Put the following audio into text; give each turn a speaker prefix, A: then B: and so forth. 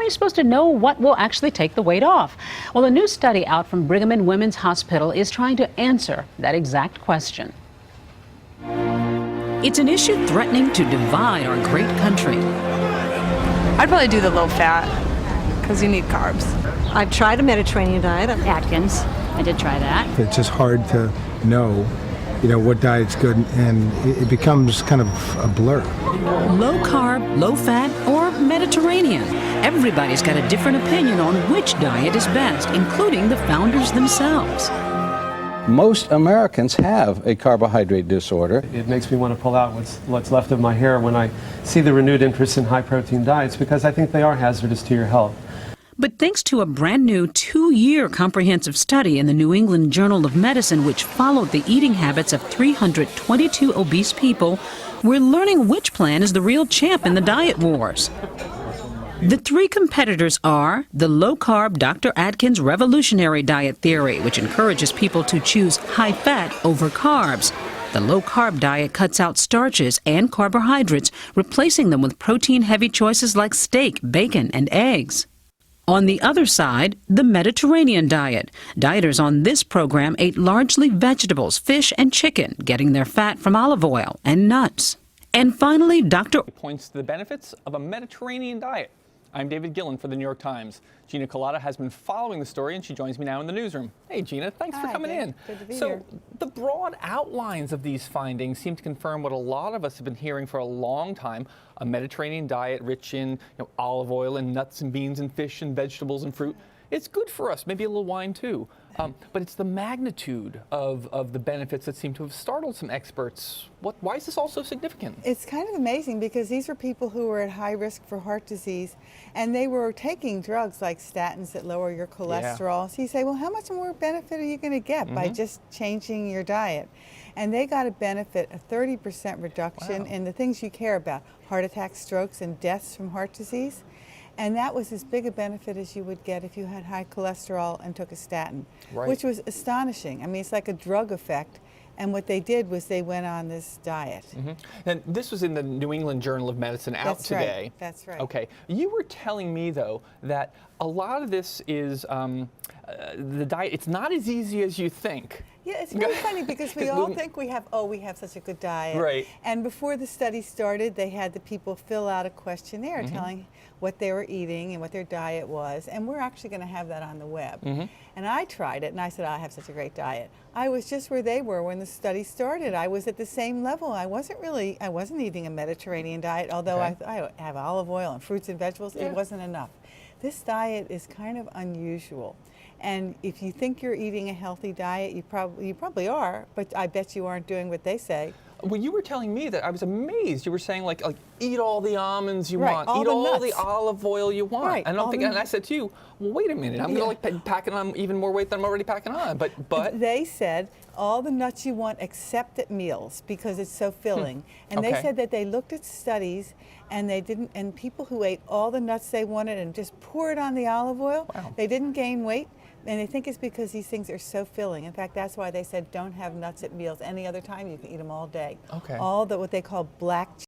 A: are you supposed to know what will actually take the weight off? Well, a new study out from Brigham and Women's Hospital is trying to answer that exact question. It's an issue threatening to divide our great country.
B: I'd probably do the low fat because you need carbs.
C: I've tried a Mediterranean diet.
D: Atkins. I did try that.
E: It's just hard to know, what diet's good, and it becomes kind of a blur.
A: Low carb, low fat, or Mediterranean. Everybody's got a different opinion on which diet is best, including the founders themselves.
F: Most Americans have a carbohydrate disorder.
G: It makes me want to pull out what's left of my hair when I see the renewed interest in high-protein diets, because I think they are hazardous to your health.
A: But thanks to a brand new 2-year comprehensive study in the New England Journal of Medicine, which followed the eating habits of 322 obese people, we're learning which plan is the real champ in the diet wars. The 3 competitors are the low-carb Dr. Atkins revolutionary diet theory, which encourages people to choose high-fat over carbs. The low-carb diet cuts out starches and carbohydrates, replacing them with protein-heavy choices like steak, bacon, and eggs. On the other side, the Mediterranean diet. Dieters on this program ate largely vegetables, fish, and chicken, getting their fat from olive oil and nuts. And finally, Dr.
H: points to the benefits of a Mediterranean diet. I'm David Gillen for the New York Times. Gina Colada has been following the story, and she joins me now in the newsroom. Hey, Gina, thanks for coming in.
C: Good to be
H: so,
C: here.
H: the broad outlines of these findings seem to confirm what a lot of us have been hearing for a long time: a Mediterranean diet rich in olive oil and nuts and beans and fish and vegetables and fruit. It's good for us, maybe a little wine too. But it's the magnitude of the benefits that seem to have startled some experts. Why is this all so significant?
I: It's kind of amazing because these are people who were at high risk for heart disease, and they were taking drugs like statins that lower your cholesterol. So you say, well, how much more benefit are you going to get by just changing your diet? And they got a benefit, a 30% reduction in the things you care about: heart attacks, strokes, and deaths from heart disease. And that was as big a benefit as you would get if you had high cholesterol and took a statin, which was astonishing. I mean, it's like a drug effect. And what they did was they went on this diet.
H: And this was in the New England Journal of Medicine out today.
I: That's right.
H: Okay. You were telling me, though, that a lot of this is the diet. It's not as easy as you think.
I: Yeah, it's really funny because we all think we have such a good diet.
H: Right.
I: And before the study started, they had the people fill out a questionnaire telling what they were eating and what their diet was. And we're actually going to have that on the web. And I tried it, and I said, I have such a great diet. I was just where they were when the study started. I was at the same level. I wasn't eating a Mediterranean diet, although I have olive oil and fruits and vegetables. It wasn't enough. This diet is kind of unusual. And if you think you're eating a healthy diet, you probably are, but I bet you aren't doing what they say.
H: Well, you were telling me that I was amazed. You were saying like eat all the almonds you want,
I: all
H: eat
I: the
H: all
I: nuts.
H: the olive oil you want. And and I said to you, well, wait a minute, I'm going to packing on even more weight than I'm already packing on. But
I: they said all the nuts you want except at meals because it's so filling. And they said that they looked at studies and they didn't. And people who ate all the nuts they wanted and just poured on the olive oil, they didn't gain weight. And they think it's because these things are so filling. In fact, that's why they said don't have nuts at meals. Any other time, you can eat them all day.
H: Okay.
I: All the what they call black